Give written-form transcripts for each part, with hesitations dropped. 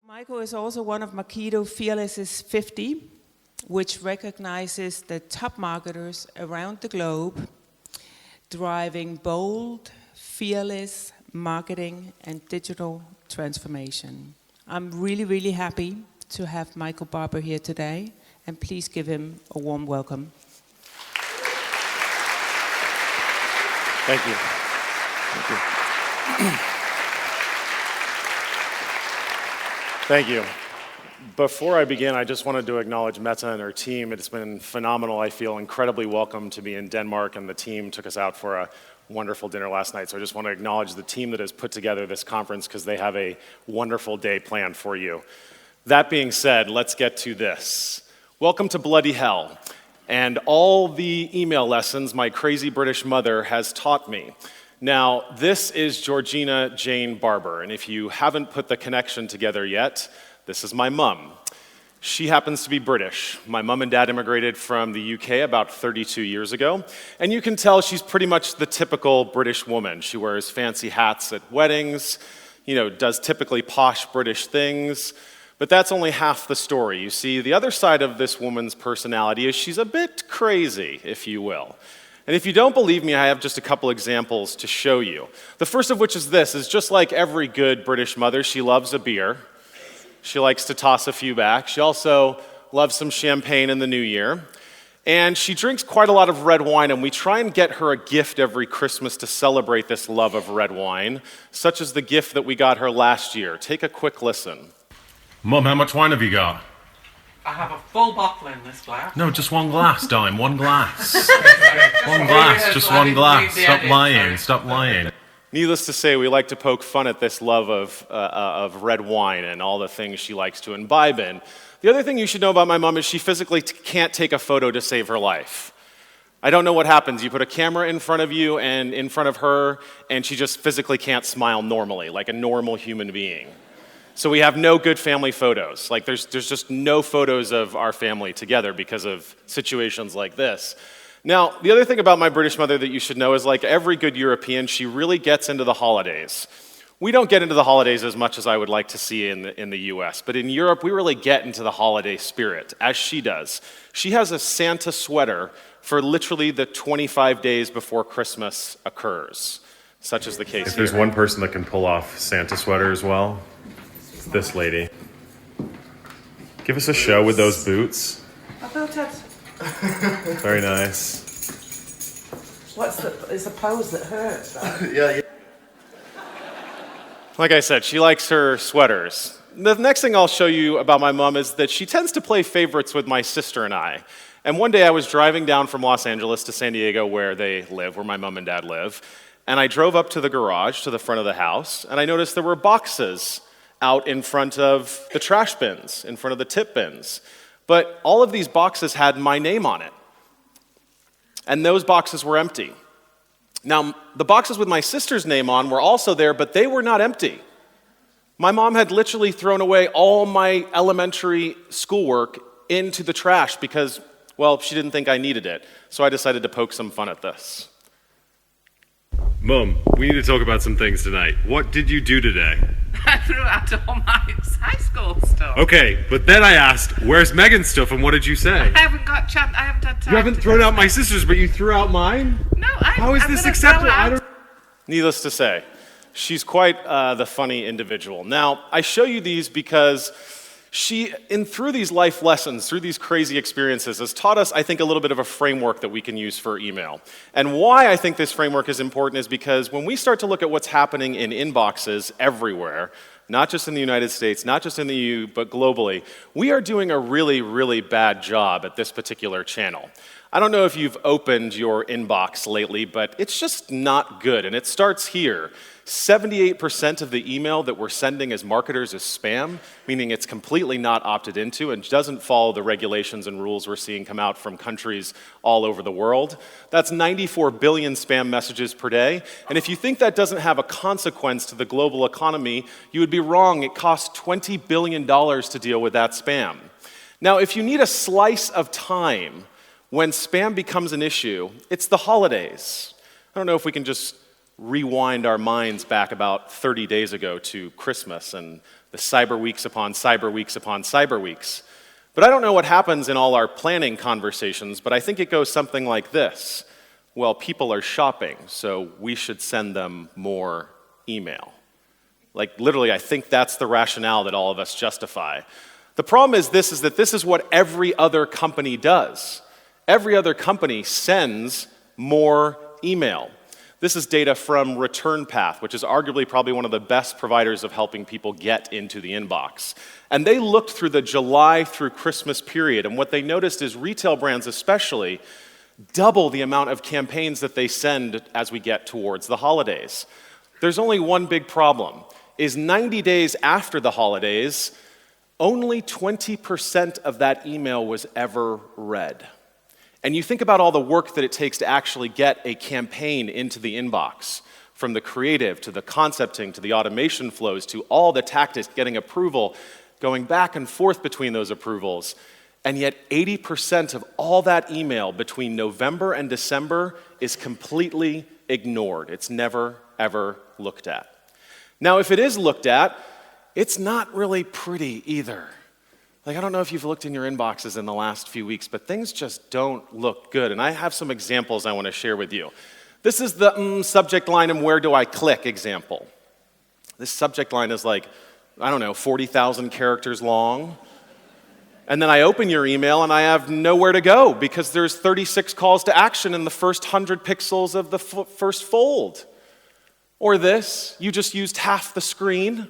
Michael is also one of Makito Fearless's 50, which recognizes the top marketers around the globe driving bold, fearless marketing and digital transformation. I'm really, really happy to have Michael Barber here today, and please give him a warm welcome. Thank you. Thank you. Thank you. Before I begin, I just wanted to acknowledge Meta and her team. It's been phenomenal. I feel incredibly welcome to be in Denmark, and the team took us out for a wonderful dinner last night. So I just want to acknowledge the team that has put together this conference because they have a wonderful day planned for you. That being said, let's get to this. Welcome to Bloody Hell, and all the email lessons my crazy British mother has taught me. Now, this is Georgina Jane Barber, and if you haven't put the connection together yet, this is my mom. She happens to be British. My mom and dad immigrated from the UK about 32 years ago, and you can tell she's pretty much the typical British woman. She wears fancy hats at weddings, does typically posh British things, but that's only half the story. You see, the other side of this woman's personality is she's a bit crazy, if you will. And if you don't believe me, I have just a couple examples to show you. The first of which is this, is just like every good British mother, she loves a beer. She likes to toss a few back. She also loves some champagne in the new year. And she drinks quite a lot of red wine, and we try and get her a gift every Christmas to celebrate this love of red wine, such as the gift that we got her last year. Take a quick listen. Mum, how much wine have you got? I have a full bottle in this glass. No, just one glass, Dime, one glass. One glass, just one glass. Stop lying, stop lying. Needless to say, we like to poke fun at this love of red wine and all the things she likes to imbibe in. The other thing you should know about my mom is she physically can't take a photo to save her life. I don't know what happens. You put a camera in front of you and in front of her, and she just physically can't smile normally, like a normal human being. So we have no good family photos. Like there's just no photos of our family together because of situations like this. Now, the other thing about my British mother that you should know is like every good European, she really gets into the holidays. We don't get into the holidays as much as I would like to see in the US, but in Europe, we really get into the holiday spirit, as she does. She has a Santa sweater for literally the 25 days before Christmas occurs, such is the case If there's one person that can pull off Santa sweater as well, it's this lady. Give us a show with those boots. I built it. Very nice. It's a pose that hurts, though. Yeah. Like I said, she likes her sweaters. The next thing I'll show you about my mom is that she tends to play favorites with my sister and I. And one day I was driving down from Los Angeles to San Diego where they live, where my mom and dad live. And I drove up to the garage, to the front of the house, and I noticed there were boxes out in front of the trash bins, in front of the tip bins. But all of these boxes had my name on it. And those boxes were empty. Now, the boxes with my sister's name on were also there, but they were not empty. My mom had literally thrown away all my elementary schoolwork into the trash because, well, she didn't think I needed it. So I decided to poke some fun at this. Mum, we need to talk about some things tonight. What did you do today? I threw out all my high school stuff. Okay, but then I asked, where's Megan's stuff, and what did you say? I haven't had time. You haven't thrown out my sister's, but you threw out mine? No, How is this acceptable? Needless to say, she's quite the funny individual. Now, I show you these because through these life lessons, through these crazy experiences, has taught us, I think, a little bit of a framework that we can use for email. And why I think this framework is important is because when we start to look at what's happening in inboxes everywhere, not just in the United States, not just in the EU, but globally, we are doing a really, really bad job at this particular channel. I don't know if you've opened your inbox lately, but it's just not good, and it starts here. 78% of the email that we're sending as marketers is spam, meaning it's completely not opted into and doesn't follow the regulations and rules we're seeing come out from countries all over the world. That's 94 billion spam messages per day, and if you think that doesn't have a consequence to the global economy, you would be wrong. It costs $20 billion to deal with that spam. Now, if you need a slice of time when spam becomes an issue, it's the holidays. I don't know if we can just rewind our minds back about 30 days ago to Christmas and the cyber weeks upon cyber weeks upon cyber weeks. But I don't know what happens in all our planning conversations, but I think it goes something like this. Well, people are shopping, so we should send them more email. Like, literally, I think that's the rationale that all of us justify. The problem is that this is what every other company does. Every other company sends more email. This is data from ReturnPath, which is arguably probably one of the best providers of helping people get into the inbox. And they looked through the July through Christmas period, and what they noticed is retail brands especially double the amount of campaigns that they send as we get towards the holidays. There's only one big problem, is 90 days after the holidays, only 20% of that email was ever read. And you think about all the work that it takes to actually get a campaign into the inbox, from the creative to the concepting to the automation flows to all the tactics, getting approval, going back and forth between those approvals. And yet 80% of all that email between November and December is completely ignored. It's never, ever looked at. Now, if it is looked at, it's not really pretty either. Like, I don't know if you've looked in your inboxes in the last few weeks, but things just don't look good. And I have some examples I want to share with you. This is the subject line and where do I click example. This subject line is like, I don't know, 40,000 characters long. And then I open your email and I have nowhere to go because there's 36 calls to action in the first 100 pixels of the first fold. Or this, you just used half the screen.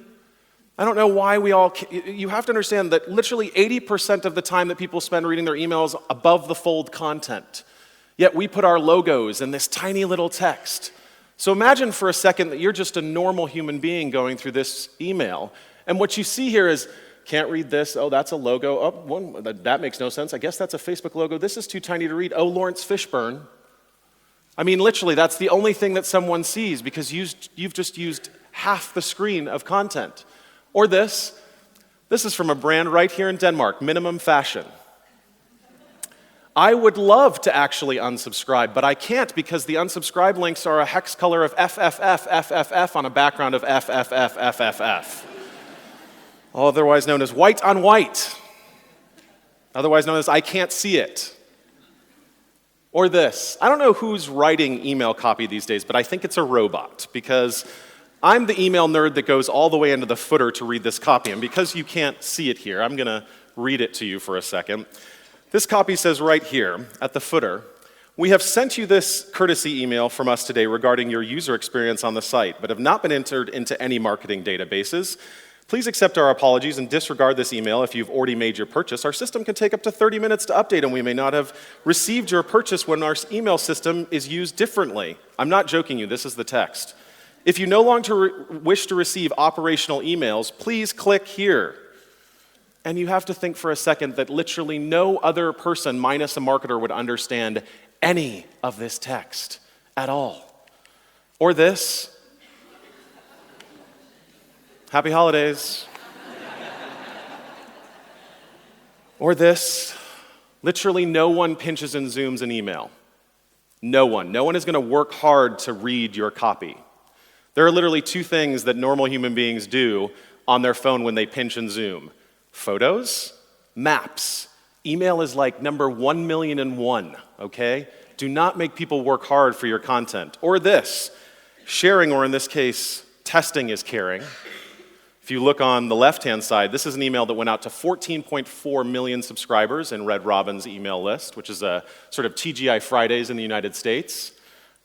I don't know why you have to understand that literally 80% of the time that people spend reading their emails above the fold content. Yet we put our logos in this tiny little text. So imagine for a second that you're just a normal human being going through this email. And what you see here is, can't read this, oh, that's a logo, oh, that makes no sense, I guess that's a Facebook logo, this is too tiny to read, oh, Lawrence Fishburne. I mean, literally, that's the only thing that someone sees because you've just used half the screen of content. Or this is from a brand right here in Denmark, Minimum Fashion. I would love to actually unsubscribe, but I can't because the unsubscribe links are a hex color of FFF on a background of FFF. Otherwise known as white on white. Otherwise known as I can't see it. Or this. I don't know who's writing email copy these days, but I think it's a robot because I'm the email nerd that goes all the way into the footer to read this copy. And because you can't see it here, I'm going to read it to you for a second. This copy says right here at the footer, we have sent you this courtesy email from us today regarding your user experience on the site, but have not been entered into any marketing databases. Please accept our apologies and disregard this email if you've already made your purchase. Our system can take up to 30 minutes to update, and we may not have received your purchase when our email system is used differently. I'm not joking you, this is the text. If you no longer wish to receive operational emails, please click here. And you have to think for a second that literally no other person minus a marketer would understand any of this text at all. Or this. Happy holidays. Or this. Literally no one pinches and zooms an email. No one. No one is going to work hard to read your copy. There are literally two things that normal human beings do on their phone when they pinch and zoom. Photos, maps. Email is like number 1,000,001, okay? Do not make people work hard for your content. Or this, sharing, or in this case, testing is caring. If you look on the left-hand side, this is an email that went out to 14.4 million subscribers in Red Robin's email list, which is a sort of TGI Fridays in the United States.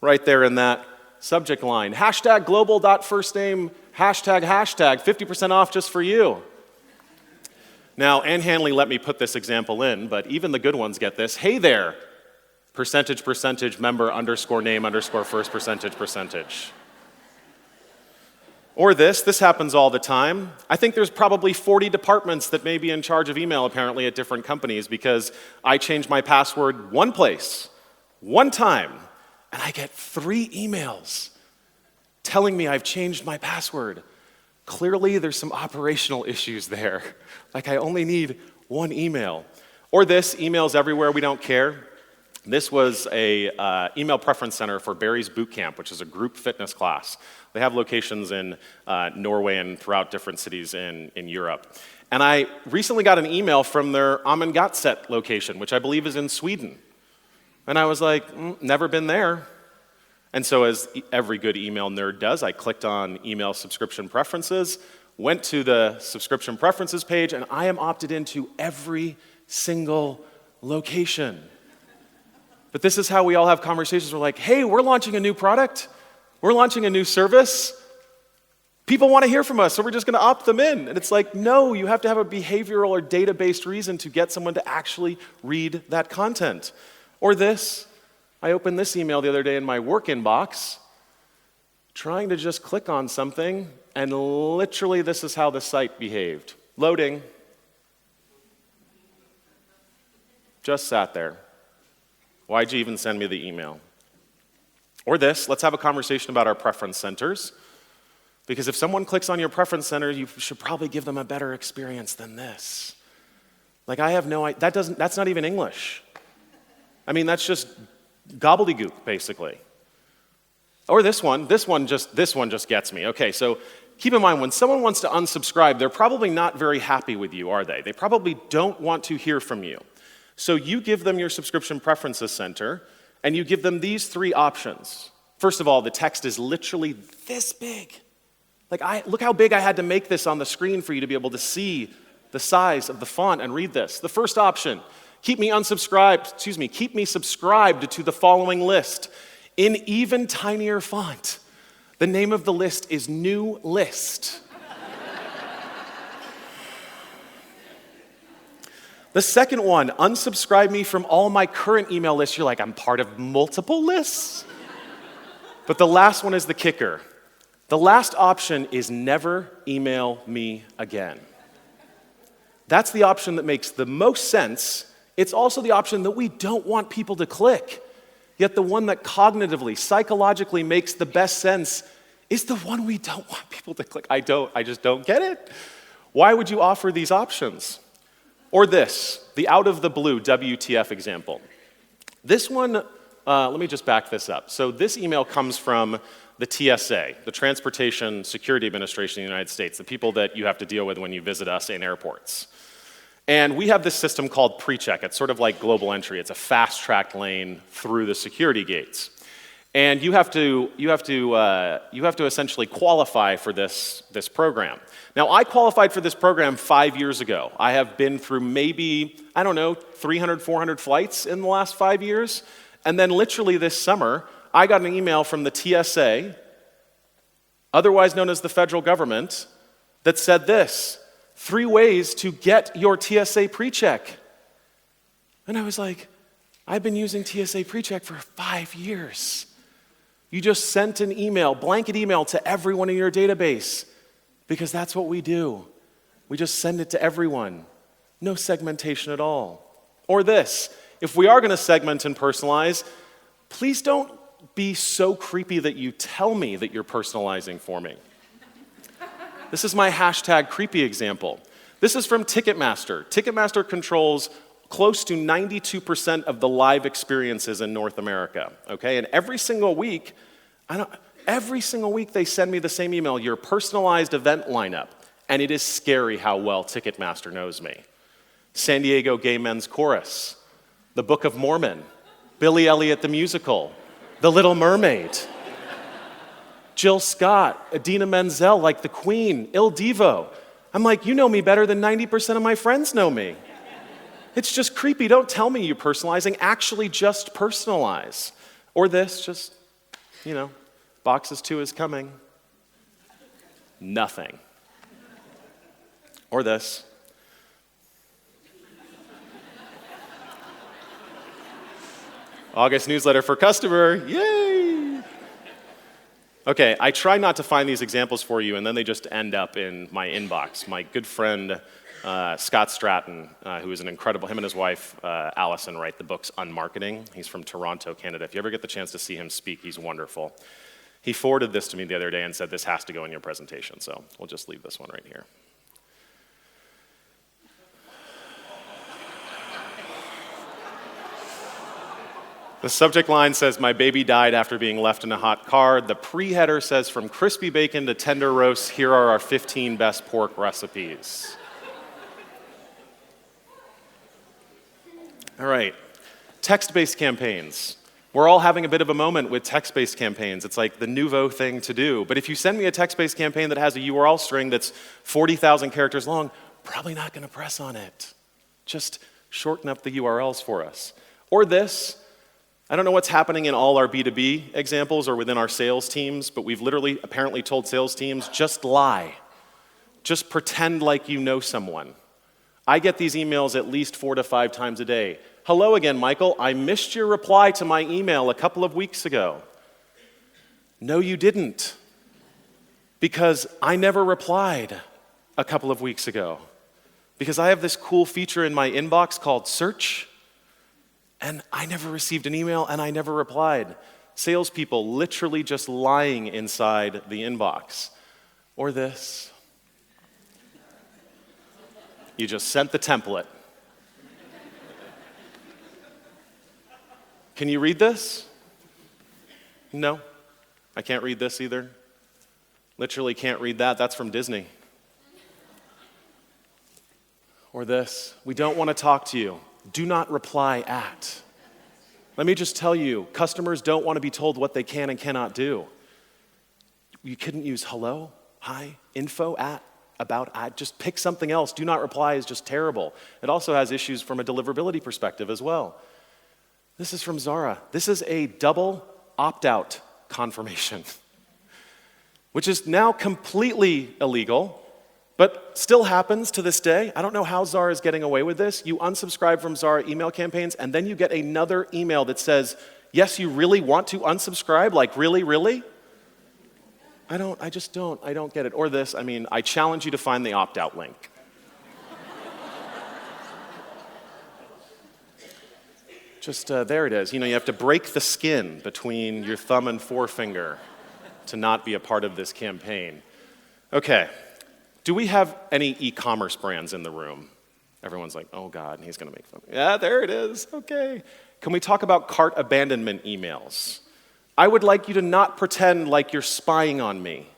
Right there in that subject line, hashtag global.firstname, hashtag, 50% off just for you. Now, Ann Hanley let me put this example in, but even the good ones get this. Hey there, percentage, member, underscore name, underscore first, percentage. Or this happens all the time. I think there's probably 40 departments that may be in charge of email apparently at different companies because I changed my password one place, one time, and I get 3 emails telling me I've changed my password. Clearly, there's some operational issues there. Like I only need 1 email. Or this, emails everywhere, we don't care. This was a email preference center for Barry's Boot Camp, which is a group fitness class. They have locations in Norway and throughout different cities in Europe. And I recently got an email from their Ammangatset location, which I believe is in Sweden. And I was like, never been there. And so as every good email nerd does, I clicked on email subscription preferences, went to the subscription preferences page, and I am opted into every single location. But this is how we all have conversations. We're like, hey, we're launching a new product. We're launching a new service. People want to hear from us, so we're just going to opt them in. And it's like, no, you have to have a behavioral or data-based reason to get someone to actually read that content. Or this, I opened this email the other day in my work inbox, trying to just click on something, and literally this is how the site behaved. Loading. Just sat there. Why'd you even send me the email? Or this, let's have a conversation about our preference centers. Because if someone clicks on your preference center, you should probably give them a better experience than this. Like, I have no idea, that's not even English. I mean, that's just gobbledygook, basically. Or this one just gets me. Okay, so keep in mind, when someone wants to unsubscribe, they're probably not very happy with you, are they? They probably don't want to hear from you. So you give them your subscription preferences center, and you give them these three options. First of all, the text is literally this big. Like, look how big I had to make this on the screen for you to be able to see the size of the font and read this. The first option, keep me subscribed to the following list in even tinier font. The name of the list is New List. The second one, unsubscribe me from all my current email lists. You're like, I'm part of multiple lists? But the last one is the kicker. The last option is never email me again. That's the option that makes the most sense. It's also the option that we don't want people to click. Yet the one that cognitively, psychologically makes the best sense is the one we don't want people to click. I just don't get it. Why would you offer these options? Or this, the out of the blue WTF example. This one, let me just back this up. So this email comes from the TSA, the Transportation Security Administration of the United States, the people that you have to deal with when you visit us in airports. And we have this system called PreCheck. It's sort of like global entry. It's a fast-tracked lane through the security gates. And you have to essentially qualify for this program. Now, I qualified for this program 5 years ago. I have been through maybe, 300, 400 flights in the last 5 years. And then literally this summer, I got an email from the TSA, otherwise known as the federal government, that said this, 3 ways to get your TSA PreCheck. And I was like, I've been using TSA PreCheck for 5 years. You just sent an email, blanket email to everyone in your database, because that's what we do. We just send it to everyone. No segmentation at all. Or this, if we are going to segment and personalize, please don't be so creepy that you tell me that you're personalizing for me. This is my hashtag creepy example. This is from Ticketmaster. Ticketmaster controls close to 92% of the live experiences in North America, okay? And every single week they send me the same email, your personalized event lineup. And it is scary how well Ticketmaster knows me. San Diego Gay Men's Chorus, the Book of Mormon, Billy Elliot the Musical, The Little Mermaid, Jill Scott, Idina Menzel, like the Queen, Il Divo. I'm like, you know me better than 90% of my friends know me. It's just creepy. Don't tell me you're personalizing. Actually just personalize. Or this, just, boxes 2 is coming. Nothing. Or this. August newsletter for customer, yay! Okay, I try not to find these examples for you, and then they just end up in my inbox. My good friend, Scott Stratton, who is an incredible, him and his wife, Allison, write the books Unmarketing. He's from Toronto, Canada. If you ever get the chance to see him speak, he's wonderful. He forwarded this to me the other day and said, this has to go in your presentation, so we'll just leave this one right here. The subject line says, "My baby died after being left in a hot car." The pre-header says, "From crispy bacon to tender roasts, here are our 15 best pork recipes." All right, text-based campaigns. We're all having a bit of a moment with text-based campaigns. It's like the nouveau thing to do. But if you send me a text-based campaign that has a URL string that's 40,000 characters long, probably not going to press on it. Just shorten up the URLs for us. Or this. I don't know what's happening in all our B2B examples or within our sales teams, but we've literally apparently told sales teams, just lie. Just pretend like you know someone. I get these emails at least 4 to 5 times a day. "Hello again, Michael. I missed your reply to my email a couple of weeks ago." No, you didn't. Because I never replied a couple of weeks ago. Because I have this cool feature in my inbox called Search, and I never received an email and I never replied. Salespeople literally just lying inside the inbox. Or this. You just sent the template. Can you read this? No, I can't read this either. Literally can't read that. That's from Disney. Or this. "We don't want to talk to you. Do not reply at." Let me just tell you, customers don't want to be told what they can and cannot do. You couldn't use hello, hi, info at, about at. Just pick something else. Do not reply is just terrible. It also has issues from a deliverability perspective as well. This is from Zara. This is a double opt-out confirmation, which is now completely illegal, but still happens to this day. I don't know how Zara is getting away with this. You unsubscribe from Zara email campaigns, and then you get another email that says, "Yes, you really want to unsubscribe? Like, really, really?" I don't get it. Or this, I challenge you to find the opt-out link. Just, there it is. You have to break the skin between your thumb and forefinger to not be a part of this campaign. Okay. Do we have any e-commerce brands in the room? Everyone's like, "Oh God, he's going to make fun." Yeah, there it is. Okay. Can we talk about cart abandonment emails? I would like you to not pretend like you're spying on me.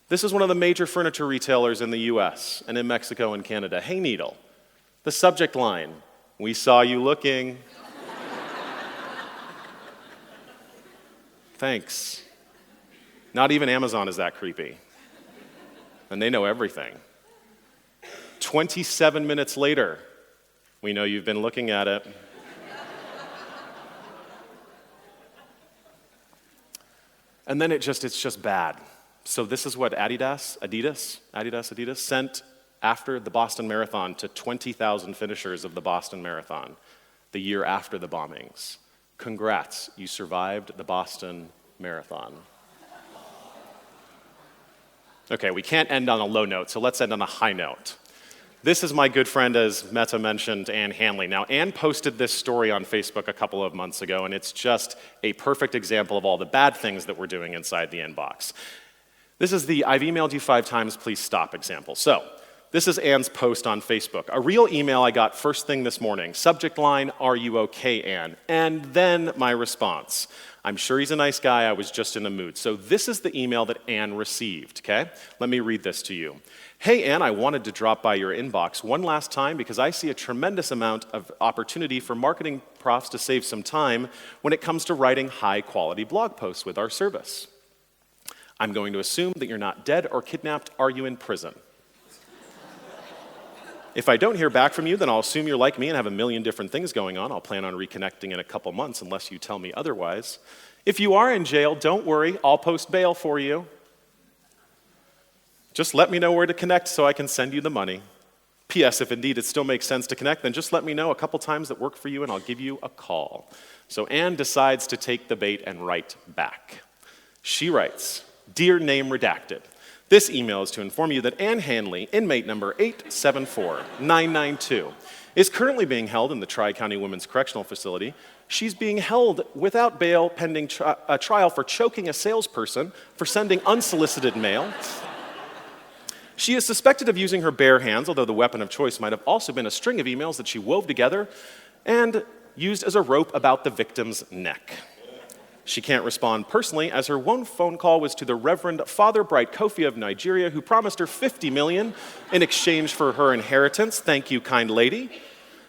This is one of the major furniture retailers in the US and in Mexico and Canada. "Hey, Needle." The subject line, "We saw you looking." Thanks. Not even Amazon is that creepy. And they know everything. 27 minutes later, "We know you've been looking at it." And then it's just bad. So this is what Adidas sent after the Boston Marathon to 20,000 finishers of the Boston Marathon the year after the bombings. "Congrats, you survived the Boston Marathon." Okay, we can't end on a low note, so let's end on a high note. This is my good friend, as Meta mentioned, Ann Hanley. Now, Ann posted this story on Facebook a couple of months ago, and it's just a perfect example of all the bad things that we're doing inside the inbox. This is the "I've emailed you 5 times, please stop" example. So, this is Ann's post on Facebook. A real email I got first thing this morning. Subject line, "Are you okay, Ann?" And then my response. "I'm sure he's a nice guy, I was just in a mood." So this is the email that Ann received, okay? Let me read this to you. "Hey, Ann, I wanted to drop by your inbox one last time because I see a tremendous amount of opportunity for marketing profs to save some time when it comes to writing high-quality blog posts with our service. I'm going to assume that you're not dead or kidnapped. Are you in prison? If I don't hear back from you, then I'll assume you're like me and have a million different things going on. I'll plan on reconnecting in a couple months unless you tell me otherwise. If you are in jail, don't worry, I'll post bail for you. Just let me know where to connect so I can send you the money. P.S. If indeed it still makes sense to connect, then just let me know a couple times that work for you and I'll give you a call." So Ann decides to take the bait and write back. She writes, "Dear name redacted. This email is to inform you that Ann Hanley, inmate number 874992, is currently being held in the Tri-County Women's Correctional Facility. She's being held without bail pending a trial for choking a salesperson for sending unsolicited mail. She is suspected of using her bare hands, although the weapon of choice might have also been a string of emails that she wove together, and used as a rope about the victim's neck. She can't respond personally, as her one phone call was to the Reverend Father Bright Kofi of Nigeria, who promised her $50 million in exchange for her inheritance. Thank you, kind lady.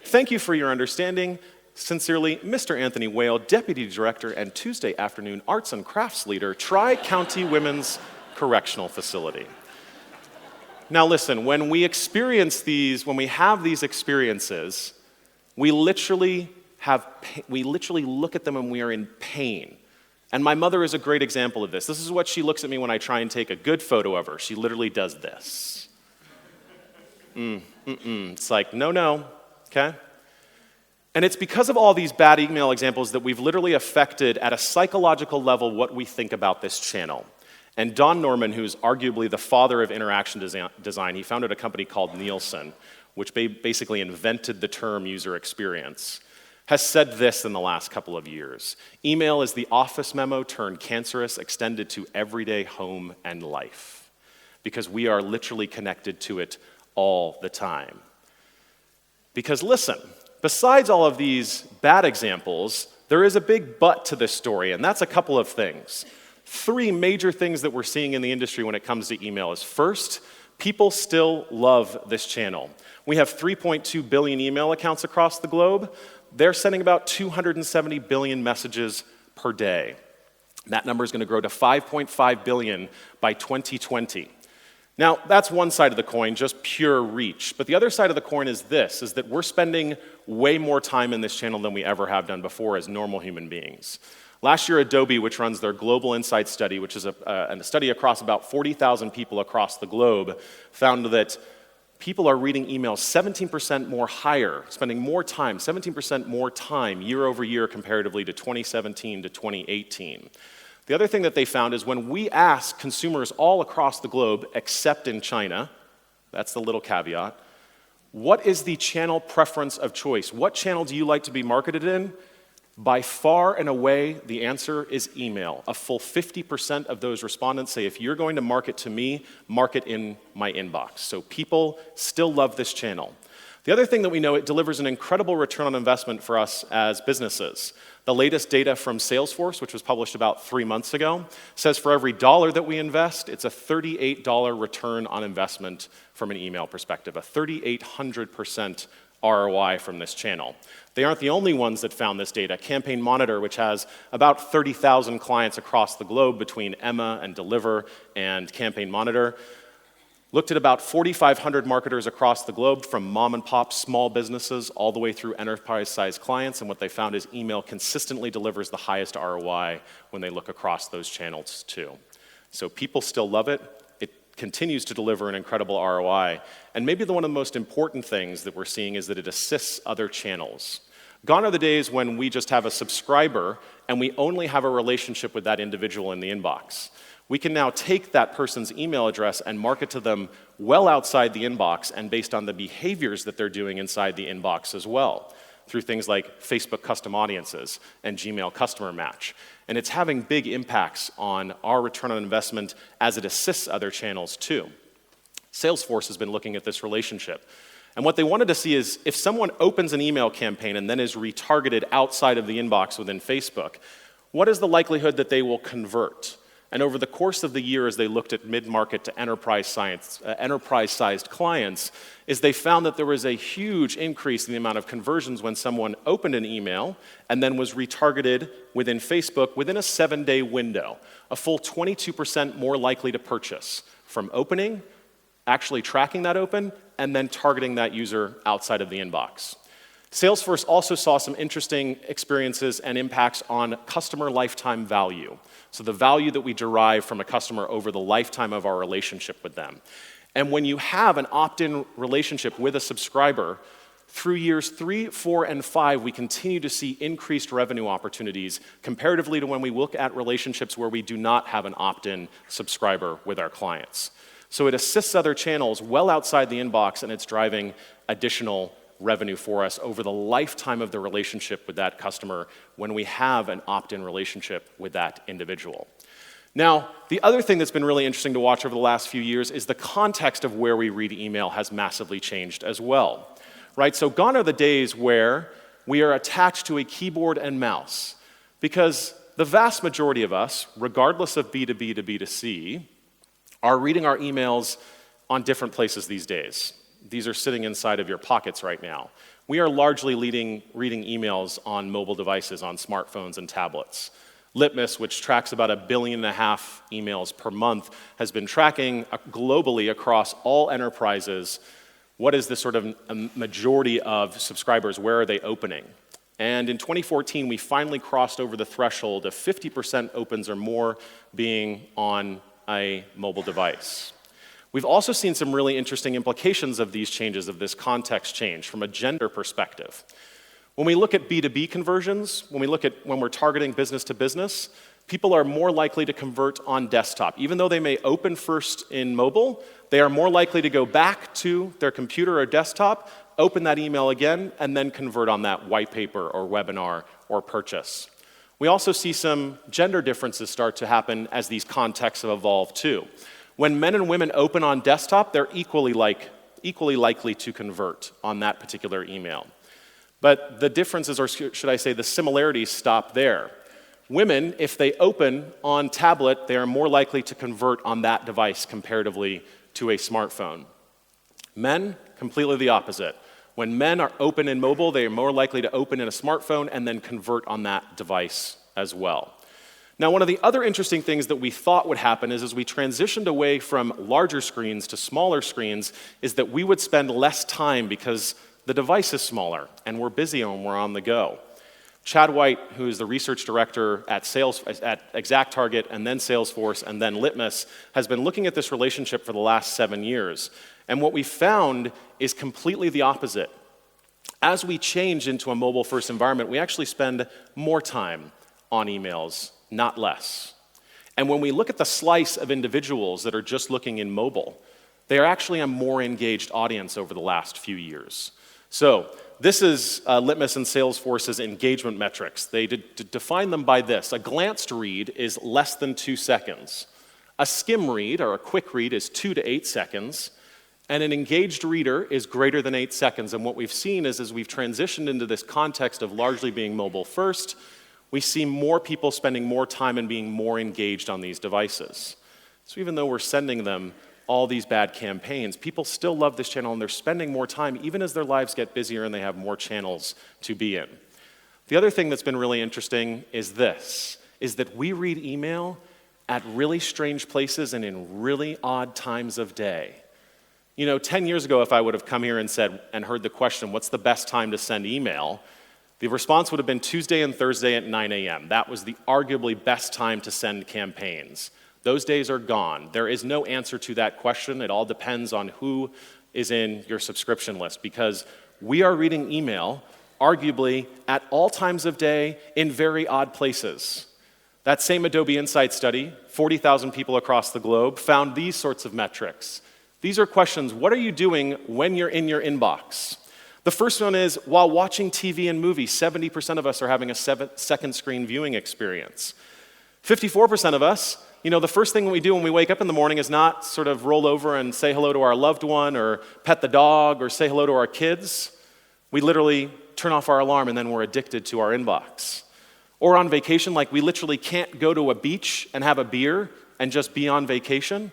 Thank you for your understanding. Sincerely, Mr. Anthony Whale, Deputy Director and Tuesday afternoon Arts and Crafts Leader, Tri-County Women's Correctional Facility. Now listen, when we have these experiences, we literally look at them and we are in pain. And my mother is a great example of this. This is what she looks at me when I try and take a good photo of her. She literally does this. It's like, no, okay? And it's because of all these bad email examples that we've literally affected at a psychological level what we think about this channel. And Don Norman, who's arguably the father of interaction design, he founded a company called Nielsen, which basically invented the term user experience, has said this in the last couple of years. Email is the office memo turned cancerous, extended to everyday home and life, because we are literally connected to it all the time. Because listen, besides all of these bad examples, there is a big but to this story, and that's a couple of things. 3 major things that we're seeing in the industry when it comes to email is, first, people still love this channel. We have 3.2 billion email accounts across the globe. They're sending about 270 billion messages per day. That number is going to grow to 5.5 billion by 2020. Now, that's one side of the coin, just pure reach. But the other side of the coin is this, is that we're spending way more time in this channel than we ever have done before as normal human beings. Last year, Adobe, which runs their Global Insights study, which is a study across about 40,000 people across the globe, found that people are reading emails 17% more higher, spending more time, 17% more time year over year comparatively to 2017 to 2018. The other thing that they found is when we ask consumers all across the globe, except in China, that's the little caveat, what is the channel preference of choice? What channel do you like to be marketed in? By far and away, the answer is email. A full 50% of those respondents say, if you're going to market to me, market in my inbox. So people still love this channel. The other thing that we know, it delivers an incredible return on investment for us as businesses. The latest data from Salesforce, which was published about 3 months ago, says for every dollar that we invest, it's a $38 return on investment from an email perspective, a 3,800% ROI from this channel. They aren't the only ones that found this data. Campaign Monitor, which has about 30,000 clients across the globe between Emma and Deliver and Campaign Monitor, looked at about 4,500 marketers across the globe, from mom and pop small businesses all the way through enterprise-sized clients, and what they found is email consistently delivers the highest ROI when they look across those channels too. So people still love it. It continues to deliver an incredible ROI. And maybe one of the most important things that we're seeing is that it assists other channels. Gone are the days when we just have a subscriber and we only have a relationship with that individual in the inbox. We can now take that person's email address and market to them well outside the inbox and based on the behaviors that they're doing inside the inbox as well, through things like Facebook custom audiences and Gmail customer match. And it's having big impacts on our return on investment as it assists other channels too. Salesforce has been looking at this relationship. And what they wanted to see is if someone opens an email campaign and then is retargeted outside of the inbox within Facebook, what is the likelihood that they will convert? And over the course of the year, as they looked at mid-market to enterprise-sized clients, is they found that there was a huge increase in the amount of conversions when someone opened an email and then was retargeted within Facebook within a 7-day window, a full 22% more likely to purchase from opening, actually tracking that open, and then targeting that user outside of the inbox. Salesforce also saw some interesting experiences and impacts on customer lifetime value. So the value that we derive from a customer over the lifetime of our relationship with them. And when you have an opt-in relationship with a subscriber, through years 3, 4, and 5, we continue to see increased revenue opportunities comparatively to when we look at relationships where we do not have an opt-in subscriber with our clients. So it assists other channels well outside the inbox, and it's driving additional revenue for us over the lifetime of the relationship with that customer when we have an opt-in relationship with that individual. Now, the other thing that's been really interesting to watch over the last few years is the context of where we read email has massively changed as well, right? So gone are the days where we are attached to a keyboard and mouse because the vast majority of us, regardless of B2B to B2C, are reading our emails on different places these days. These are sitting inside of your pockets right now. We are largely reading emails on mobile devices, on smartphones and tablets. Litmus, which tracks about 1.5 billion emails per month, has been tracking globally across all enterprises what is the sort of majority of subscribers, where are they opening? And in 2014, we finally crossed over the threshold of 50% opens or more being on a mobile device. We've also seen some really interesting implications of these changes, of this context change, from a gender perspective. When we look at B2B conversions, when we're targeting business to business, people are more likely to convert on desktop. Even though they may open first in mobile, they are more likely to go back to their computer or desktop, open that email again, and then convert on that white paper or webinar or purchase. We also see some gender differences start to happen as these contexts have evolved too. When men and women open on desktop, they're equally likely to convert on that particular email. But the differences, or should I say the similarities, stop there. Women, if they open on tablet, they are more likely to convert on that device comparatively to a smartphone. Men, completely the opposite. When men are open in mobile, they are more likely to open in a smartphone and then convert on that device as well. Now, one of the other interesting things that we thought would happen is as we transitioned away from larger screens to smaller screens, is that we would spend less time because the device is smaller and we're busy and we're on the go. Chad White, who is the research director at ExactTarget and then Salesforce and then Litmus, has been looking at this relationship for the last 7 years. And what we found is completely the opposite. As we change into a mobile-first environment, we actually spend more time on emails, not less. And when we look at the slice of individuals that are just looking in mobile, they are actually a more engaged audience over the last few years. So this is Litmus and Salesforce's engagement metrics. They define them by this. A glanced read is less than 2 seconds. A skim read, or a quick read, is 2 to 8 seconds. And an engaged reader is greater than 8 seconds. And what we've seen is as we've transitioned into this context of largely being mobile first, we see more people spending more time and being more engaged on these devices. So even though we're sending them all these bad campaigns, people still love this channel and they're spending more time even as their lives get busier and they have more channels to be in. The other thing that's been really interesting is this, is that we read email at really strange places and in really odd times of day. You know, 10 years ago, if I would have come here and said and heard the question, what's the best time to send email? The response would have been Tuesday and Thursday at 9 a.m. That was the arguably best time to send campaigns. Those days are gone. There is no answer to that question. It all depends on who is in your subscription list because we are reading email, arguably, at all times of day in very odd places. That same Adobe Insight study, 40,000 people across the globe, found these sorts of metrics. These are questions, what are you doing when you're in your inbox? The first one is, while watching TV and movies, 70% of us are having a second screen viewing experience. 54% of us, the first thing we do when we wake up in the morning is not sort of roll over and say hello to our loved one or pet the dog or say hello to our kids. We literally turn off our alarm and then we're addicted to our inbox. Or on vacation, like we literally can't go to a beach and have a beer and just be on vacation.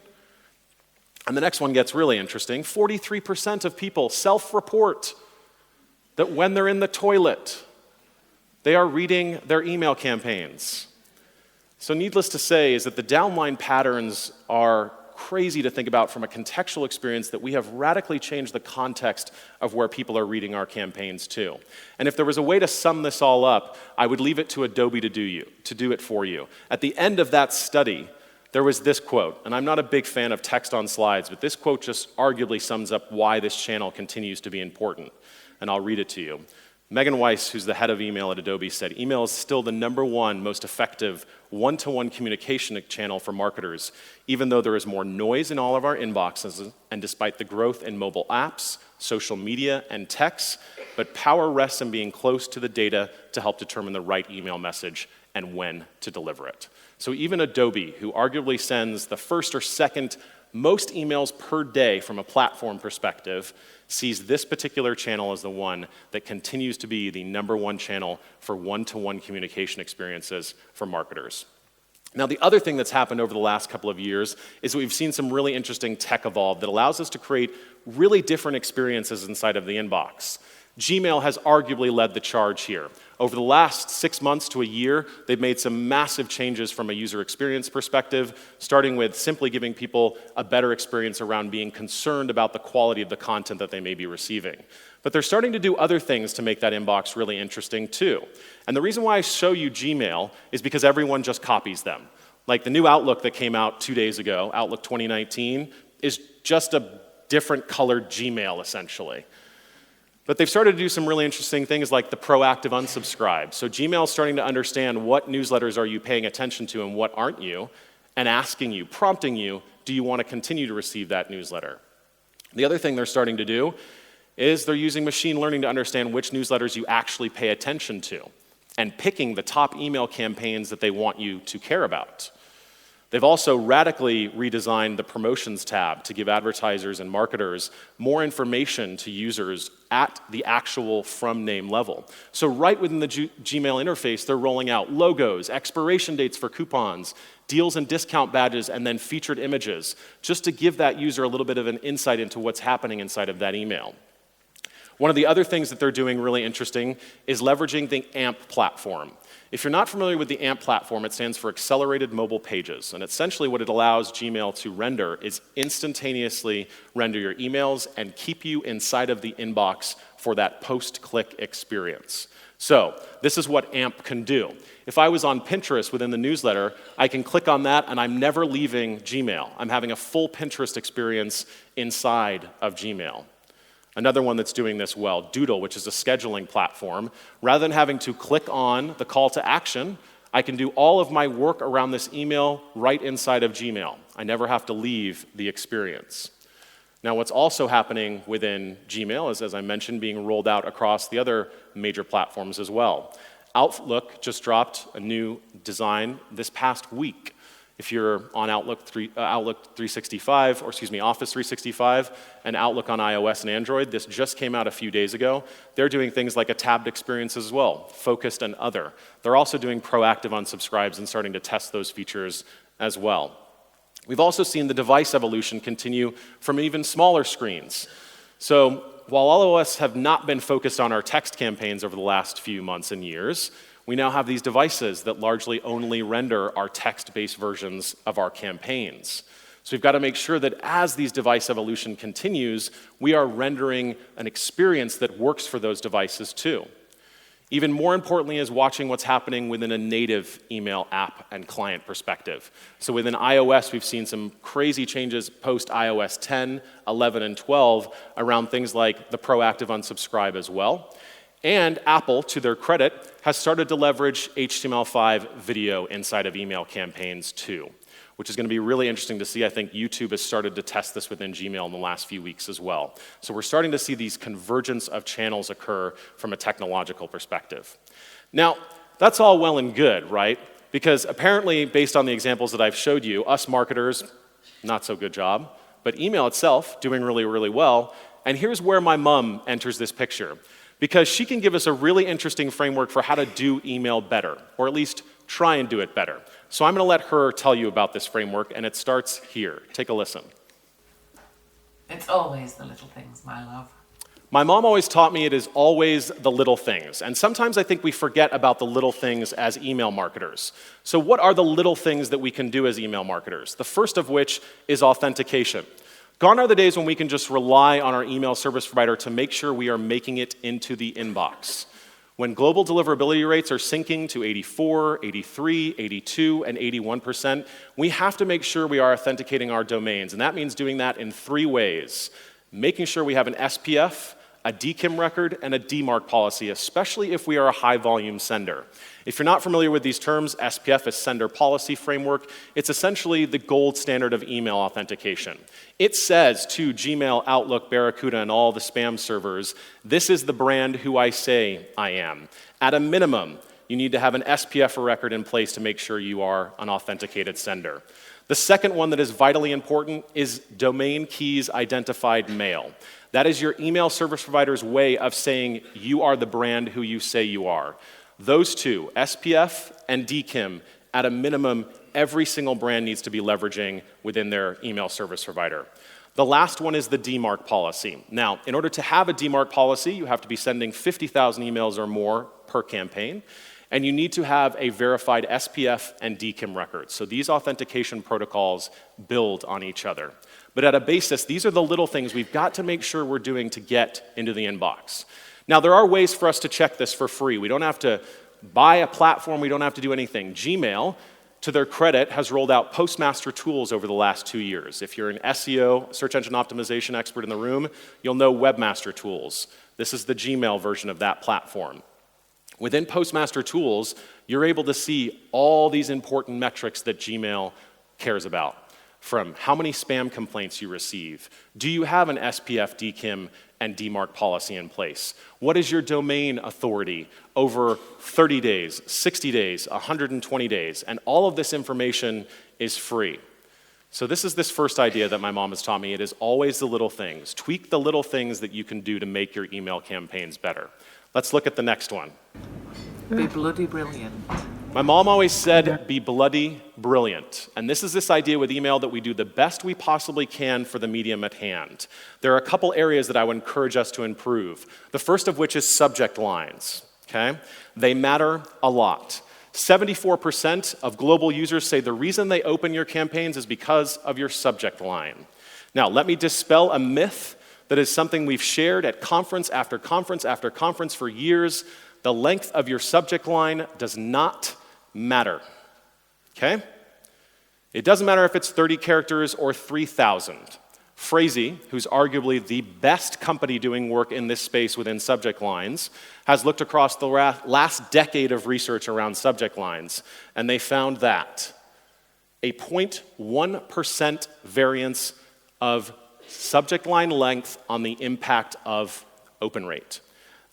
And the next one gets really interesting. 43% of people self-report that when they're in the toilet, they are reading their email campaigns. So needless to say is that the downline patterns are crazy to think about from a contextual experience that we have radically changed the context of where people are reading our campaigns to. And if there was a way to sum this all up, I would leave it to Adobe to do it for you. At the end of that study, there was this quote, and I'm not a big fan of text on slides, but this quote just arguably sums up why this channel continues to be important. And I'll read it to you. Megan Weiss, who's the head of email at Adobe, said, "Email is still the #1 most effective one-to-one communication channel for marketers, even though there is more noise in all of our inboxes and despite the growth in mobile apps, social media, and text, but power rests in being close to the data to help determine the right email message and when to deliver it." So even Adobe, who arguably sends the first or second most emails per day from a platform perspective sees this particular channel as the one that continues to be the #1 channel for one-to-one communication experiences for marketers. Now, the other thing that's happened over the last couple of years is we've seen some really interesting tech evolve that allows us to create really different experiences inside of the inbox. Gmail has arguably led the charge here. Over the last 6 months to a year, they've made some massive changes from a user experience perspective, starting with simply giving people a better experience around being concerned about the quality of the content that they may be receiving. But they're starting to do other things to make that inbox really interesting too. And the reason why I show you Gmail is because everyone just copies them. Like the new Outlook that came out 2 days ago, Outlook 2019, is just a different colored Gmail essentially. But they've started to do some really interesting things like the proactive unsubscribe. So Gmail's starting to understand what newsletters are you paying attention to and what aren't you, and asking you, prompting you, do you want to continue to receive that newsletter? The other thing they're starting to do is they're using machine learning to understand which newsletters you actually pay attention to, and picking the top email campaigns that they want you to care about. They've also radically redesigned the promotions tab to give advertisers and marketers more information to users at the actual from name level. So right within the Gmail interface, they're rolling out logos, expiration dates for coupons, deals and discount badges, and then featured images, just to give that user a little bit of an insight into what's happening inside of that email. One of the other things that they're doing really interesting is leveraging the AMP platform. If you're not familiar with the AMP platform, it stands for Accelerated Mobile Pages. And essentially what it allows Gmail to render is instantaneously render your emails and keep you inside of the inbox for that post-click experience. So this is what AMP can do. If I was on Pinterest within the newsletter, I can click on that and I'm never leaving Gmail. I'm having a full Pinterest experience inside of Gmail. Another one that's doing this well, Doodle, which is a scheduling platform. Rather than having to click on the call to action, I can do all of my work around this email right inside of Gmail. I never have to leave the experience. Now, what's also happening within Gmail is, as I mentioned, being rolled out across the other major platforms as well. Outlook just dropped a new design this past week. If you're on Outlook 365, or excuse me, Office 365, and Outlook on iOS and Android, this just came out a few days ago. They're doing things like a tabbed experience as well, focused and other. They're also doing proactive unsubscribes and starting to test those features as well. We've also seen the device evolution continue from even smaller screens. So while all of us have not been focused on our text campaigns over the last few months and years, we now have these devices that largely only render our text-based versions of our campaigns. So we've got to make sure that as these device evolution continues, we are rendering an experience that works for those devices too. Even more importantly is watching what's happening within a native email app and client perspective. So within iOS, we've seen some crazy changes post iOS 10, 11, and 12 around things like the proactive unsubscribe as well. And Apple, to their credit, has started to leverage HTML5 video inside of email campaigns too, which is going to be really interesting to see. I think YouTube has started to test this within Gmail in the last few weeks as well. So we're starting to see these convergence of channels occur from a technological perspective. Now, that's all well and good, right? Because apparently, based on the examples that I've showed you, us marketers, not so good job, but email itself, doing really, really well. And here's where my mom enters this picture, because she can give us a really interesting framework for how to do email better, or at least try and do it better. So I'm going to let her tell you about this framework, and it starts here. Take a listen. It's always the little things, my love. My mom always taught me it is always the little things, and sometimes I think we forget about the little things as email marketers. So what are the little things that we can do as email marketers? The first of which is authentication. Gone are the days when we can just rely on our email service provider to make sure we are making it into the inbox. When global deliverability rates are sinking to 84, 83, 82, and 81%, we have to make sure we are authenticating our domains, and that means doing that in 3 ways. Making sure we have an SPF, a DKIM record, and a DMARC policy, especially if we are a high-volume sender. If you're not familiar with these terms, SPF is Sender Policy Framework. It's essentially the gold standard of email authentication. It says to Gmail, Outlook, Barracuda, and all the spam servers, this is the brand who I say I am. At a minimum, you need to have an SPF record in place to make sure you are an authenticated sender. The second one that is vitally important is domain keys identified mail. That is your email service provider's way of saying you are the brand who you say you are. Those two, SPF and DKIM, at a minimum, every single brand needs to be leveraging within their email service provider. The last one is the DMARC policy. Now, in order to have a DMARC policy, you have to be sending 50,000 emails or more per campaign, and you need to have a verified SPF and DKIM record. So these authentication protocols build on each other. But at a basis, these are the little things we've got to make sure we're doing to get into the inbox. Now, there are ways for us to check this for free. We don't have to buy a platform. We don't have to do anything. Gmail, to their credit, has rolled out Postmaster Tools over the last 2 years. If you're an SEO, search engine optimization expert in the room, you'll know Webmaster Tools. This is the Gmail version of that platform. Within Postmaster Tools, you're able to see all these important metrics that Gmail cares about. From how many spam complaints you receive, do you have an SPF, DKIM, and DMARC policy in place? What is your domain authority over 30 days, 60 days, 120 days? And all of this information is free. So this is this first idea that my mom has taught me. It is always the little things. Tweak the little things that you can do to make your email campaigns better. Let's look at the next one. Be bloody brilliant. My mom always said, be bloody brilliant. And this is this idea with email that we do the best we possibly can for the medium at hand. There are a couple areas that I would encourage us to improve. The first of which is subject lines, okay? They matter a lot. 74% of global users say the reason they open your campaigns is because of your subject line. Now, let me dispel a myth that is something we've shared at conference after conference after conference for years. The length of your subject line does not matter, okay? It doesn't matter if it's 30 characters or 3,000. Phrasey, who's arguably the best company doing work in this space within subject lines, has looked across the last decade of research around subject lines, and they found that a 0.1% variance of subject line length on the impact of open rate.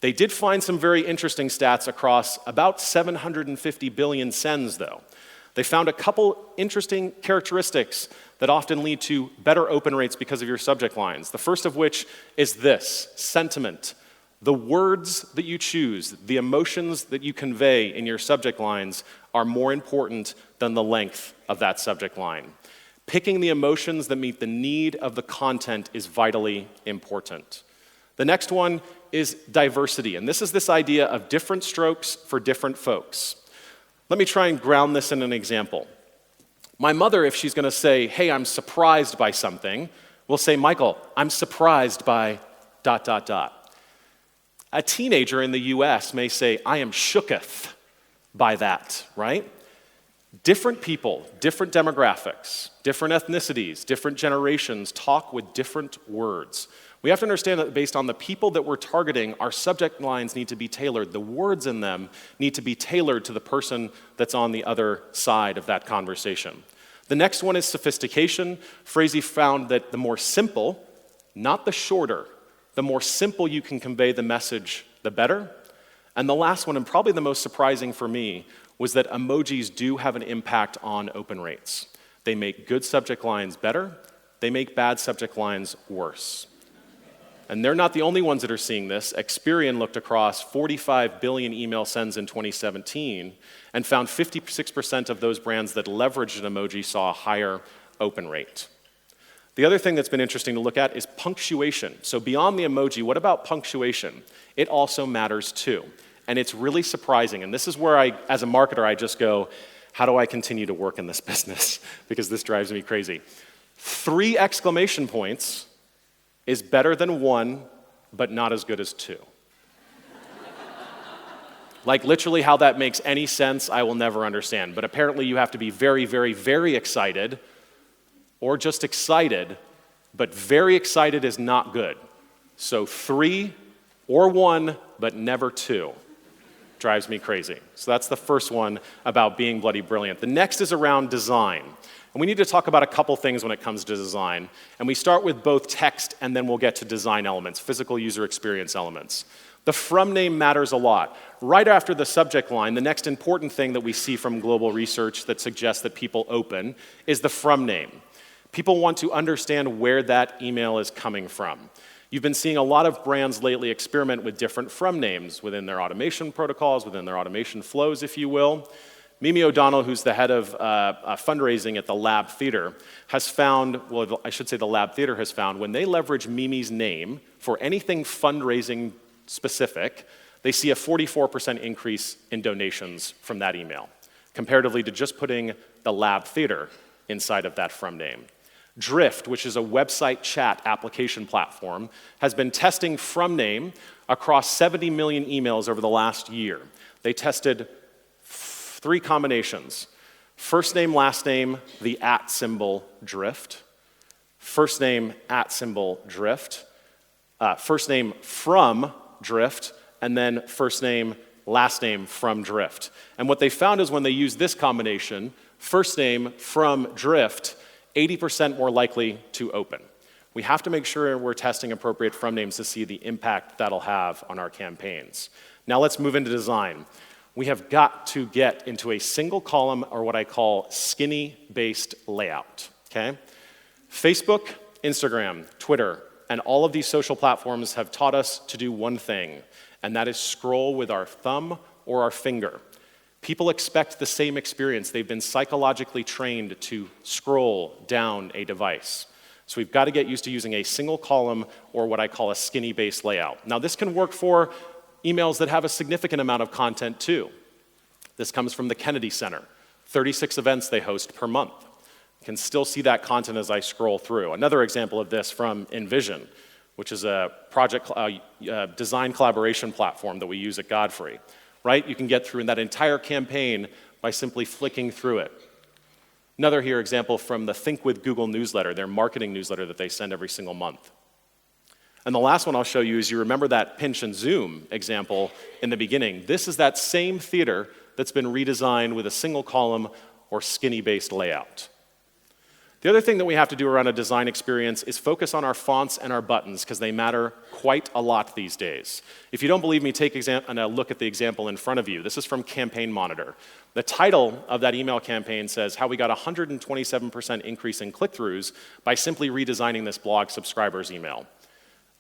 They did find some very interesting stats across about 750 billion sends, though. They found a couple interesting characteristics that often lead to better open rates because of your subject lines. The first of which is this: sentiment. The words that you choose, the emotions that you convey in your subject lines are more important than the length of that subject line. Picking the emotions that meet the need of the content is vitally important. The next one is diversity, and this is this idea of different strokes for different folks. Let me try and ground this in an example. My mother, if she's going to say, hey, I'm surprised by something, will say, Michael, I'm surprised by ... A teenager in the US may say, I am shooketh by that, right? Different people, different demographics, different ethnicities, different generations talk with different words. We have to understand that based on the people that we're targeting, our subject lines need to be tailored. The words in them need to be tailored to the person that's on the other side of that conversation. The next one is sophistication. Phrasey found that the more simple, not the shorter, the more simple you can convey the message, the better. And the last one, and probably the most surprising for me, was that emojis do have an impact on open rates. They make good subject lines better. They make bad subject lines worse. And they're not the only ones that are seeing this. Experian looked across 45 billion email sends in 2017 and found 56% of those brands that leveraged an emoji saw a higher open rate. The other thing that's been interesting to look at is punctuation. So beyond the emoji, what about punctuation? It also matters too. And it's really surprising. And this is where as a marketer, I just go, how do I continue to work in this business? Because this drives me crazy. 3 exclamation points is better than 1, but not as good as 2. Like literally how that makes any sense, I will never understand. But apparently you have to be very, very, very excited, or just excited, but very excited is not good. So 3 or 1, but never 2. drives me crazy. So that's the first one about being bloody brilliant. The next is around design. And we need to talk about a couple things when it comes to design. And we start with both text, and then we'll get to design elements, physical user experience elements. The from name matters a lot. Right after the subject line, the next important thing that we see from global research that suggests that people open is the from name. People want to understand where that email is coming from. You've been seeing a lot of brands lately experiment with different from names within their automation protocols, within their automation flows, if you will. Mimi O'Donnell, who's the head of fundraising at the Lab Theater, has found, well, I should say the Lab Theater has found, when they leverage Mimi's name for anything fundraising specific, they see a 44% increase in donations from that email, comparatively to just putting the Lab Theater inside of that from name. Drift, which is a website chat application platform, has been testing from name across 70 million emails over the last year. They tested 3 combinations: first name, last name, the @ symbol, drift; first name, @ symbol, drift; first name from drift, and then first name, last name from drift. And what they found is when they use this combination, first name from drift, 80% more likely to open. We have to make sure we're testing appropriate from names to see the impact that'll have on our campaigns. Now let's move into design. We have got to get into a single column, or what I call skinny-based layout, okay? Facebook, Instagram, Twitter, and all of these social platforms have taught us to do one thing, and that is scroll with our thumb or our finger. People expect the same experience. They've been psychologically trained to scroll down a device. So we've got to get used to using a single column, or what I call a skinny-based layout. Now this can work for emails that have a significant amount of content too. This comes from the Kennedy Center, 36 events they host per month. You can still see that content as I scroll through. Another example of this from Envision, which is a project design collaboration platform that we use at Godfrey. Right? You can get through that entire campaign by simply flicking through it. Another here example from the Think with Google newsletter, their marketing newsletter that they send every single month. And the last one I'll show you is, you remember that pinch and zoom example in the beginning. This is that same theater that's been redesigned with a single column or skinny-based layout. The other thing that we have to do around a design experience is focus on our fonts and our buttons, because they matter quite a lot these days. If you don't believe me, take a look at the example in front of you. This is from Campaign Monitor. The title of that email campaign says how we got a 127% increase in click-throughs by simply redesigning this blog subscribers email.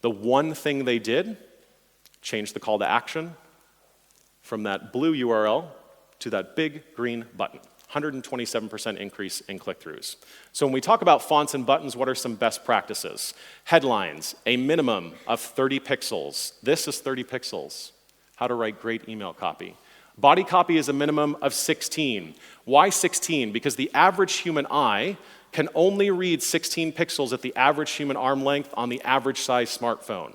The one thing they did, change the call to action from that blue URL to that big green button. 127% increase in click-throughs. So when we talk about fonts and buttons, what are some best practices? Headlines, a minimum of 30 pixels. This is 30 pixels. How to write great email copy. Body copy is a minimum of 16. Why 16? Because the average human eye can only read 16 pixels at the average human arm length on the average size smartphone.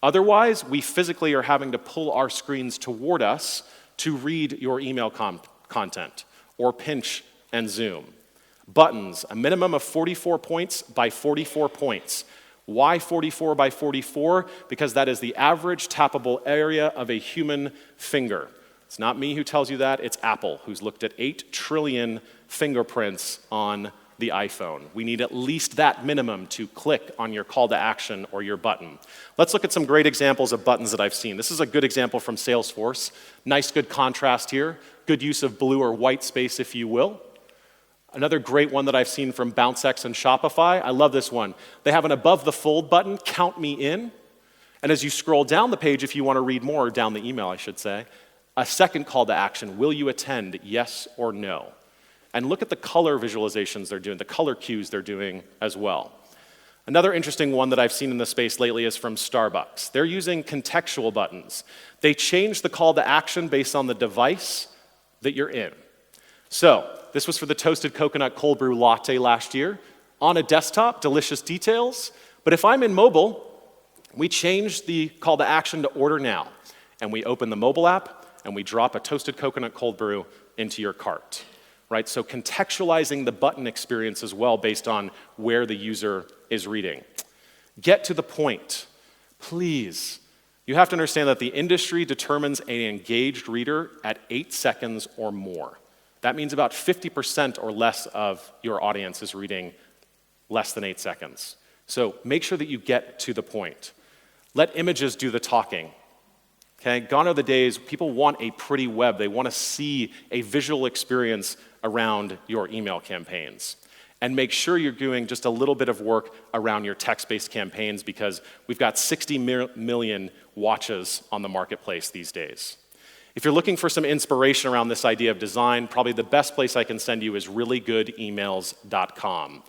Otherwise, we physically are having to pull our screens toward us to read your email content, or pinch and zoom. Buttons, a minimum of 44 points by 44 points. Why 44 by 44? Because that is the average tappable area of a human finger. It's not me who tells you that, it's Apple, who's looked at 8 trillion fingerprints on the iPhone. We need at least that minimum to click on your call to action or your button. Let's look at some great examples of buttons that I've seen. This is a good example from Salesforce. Nice, good contrast here. Good use of blue or white space, if you will. Another great one that I've seen from BounceX and Shopify. I love this one. They have an above the fold button, count me in. And as you scroll down the page, if you want to read more, or down the email, I should say, a second call to action, will you attend, yes or no? And look at the color visualizations they're doing, the color cues they're doing as well. Another interesting one that I've seen in the space lately is from Starbucks. They're using contextual buttons. They change the call to action based on the device that you're in. So, this was for the toasted coconut cold brew latte last year. On a desktop, delicious details. But if I'm in mobile, we change the call to action to order now. And we open the mobile app, and we drop a toasted coconut cold brew into your cart. Right? So contextualizing the button experience as well based on where the user is reading. Get to the point. Please You have to understand that the industry determines an engaged reader at 8 seconds or more. That means about 50% or less of your audience is reading less than 8 seconds. So make sure that you get to the point. Let images do the talking. Okay? Gone are the days people want a pretty web. They want to see a visual experience around your email campaigns. And make sure you're doing just a little bit of work around your text-based campaigns because we've got 60 million watches on the marketplace these days. If you're looking for some inspiration around this idea of design, probably the best place I can send you is reallygoodemails.com.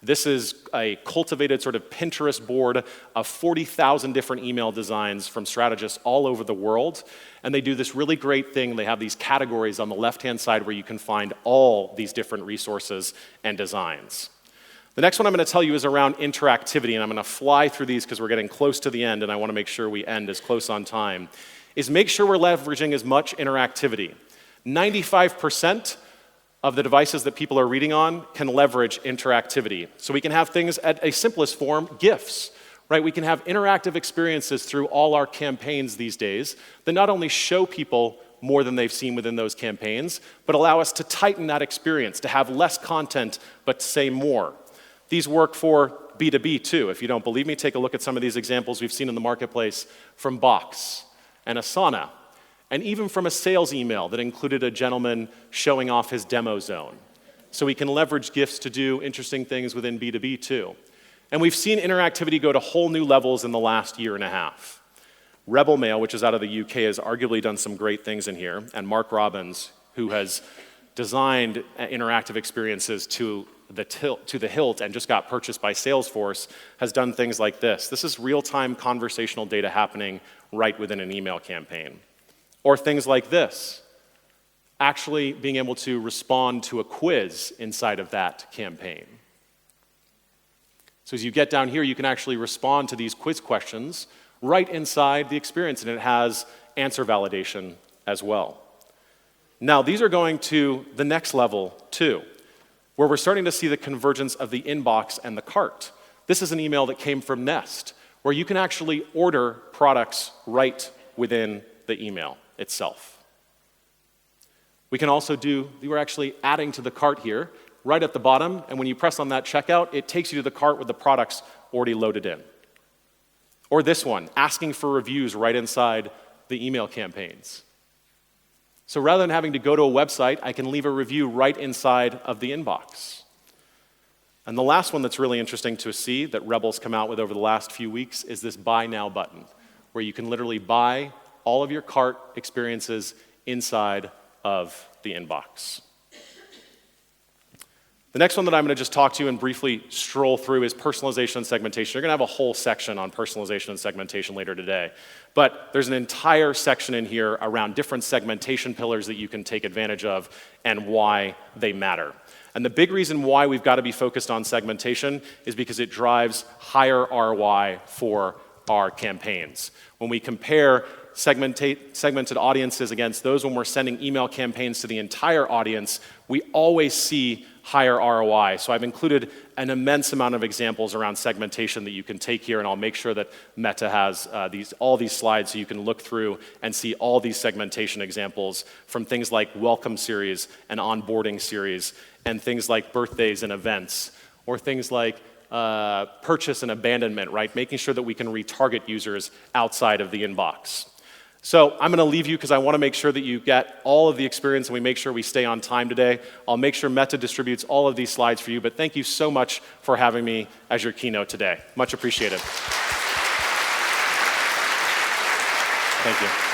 This is a cultivated sort of Pinterest board of 40,000 different email designs from strategists all over the world. And they do this really great thing. They have these categories on the left-hand side where you can find all these different resources and designs. The next one I'm going to tell you is around interactivity, and I'm going to fly through these because we're getting close to the end, and I want to make sure we end as close on time, is make sure we're leveraging as much interactivity. 95% of the devices that people are reading on can leverage interactivity. So we can have things at a simplest form, GIFs, right? We can have interactive experiences through all our campaigns these days that not only show people more than they've seen within those campaigns, but allow us to tighten that experience, to have less content, but to say more. These work for B2B too. If you don't believe me, take a look at some of these examples we've seen in the marketplace from Box and Asana, and even from a sales email that included a gentleman showing off his demo zone. So we can leverage GIFs to do interesting things within B2B too. And we've seen interactivity go to whole new levels in the last year and a half. Rebel Mail, which is out of the UK, has arguably done some great things in here, and Mark Robbins, who has designed interactive experiences to the hilt and just got purchased by Salesforce, has done things like this. This is real-time conversational data happening right within an email campaign. Or things like this, actually being able to respond to a quiz inside of that campaign. So as you get down here, you can actually respond to these quiz questions right inside the experience, and it has answer validation as well. Now, these are going to the next level too, where we're starting to see the convergence of the inbox and the cart. This is an email that came from Nest, where you can actually order products right within the email itself. We can also we're actually adding to the cart here, right at the bottom, and when you press on that checkout, it takes you to the cart with the products already loaded in. Or this one, asking for reviews right inside the email campaigns. So rather than having to go to a website, I can leave a review right inside of the inbox. And the last one that's really interesting to see that Rebel's come out with over the last few weeks is this Buy Now button, where you can literally buy all of your cart experiences inside of the inbox. The next one that I'm going to just talk to you and briefly stroll through is personalization and segmentation. You're going to have a whole section on personalization and segmentation later today. But there's an entire section in here around different segmentation pillars that you can take advantage of and why they matter. And the big reason why we've got to be focused on segmentation is because it drives higher ROI for our campaigns. When we compare segmented audiences against those when we're sending email campaigns to the entire audience, we always see higher ROI. So I've included an immense amount of examples around segmentation that you can take here, and I'll make sure that Meta has all these slides so you can look through and see all these segmentation examples from things like welcome series and onboarding series, and things like birthdays and events, or things like purchase and abandonment, right? Making sure that we can retarget users outside of the inbox. So I'm going to leave you because I want to make sure that you get all of the experience and we make sure we stay on time today. I'll make sure Meta distributes all of these slides for you, but thank you so much for having me as your keynote today. Much appreciated. Thank you.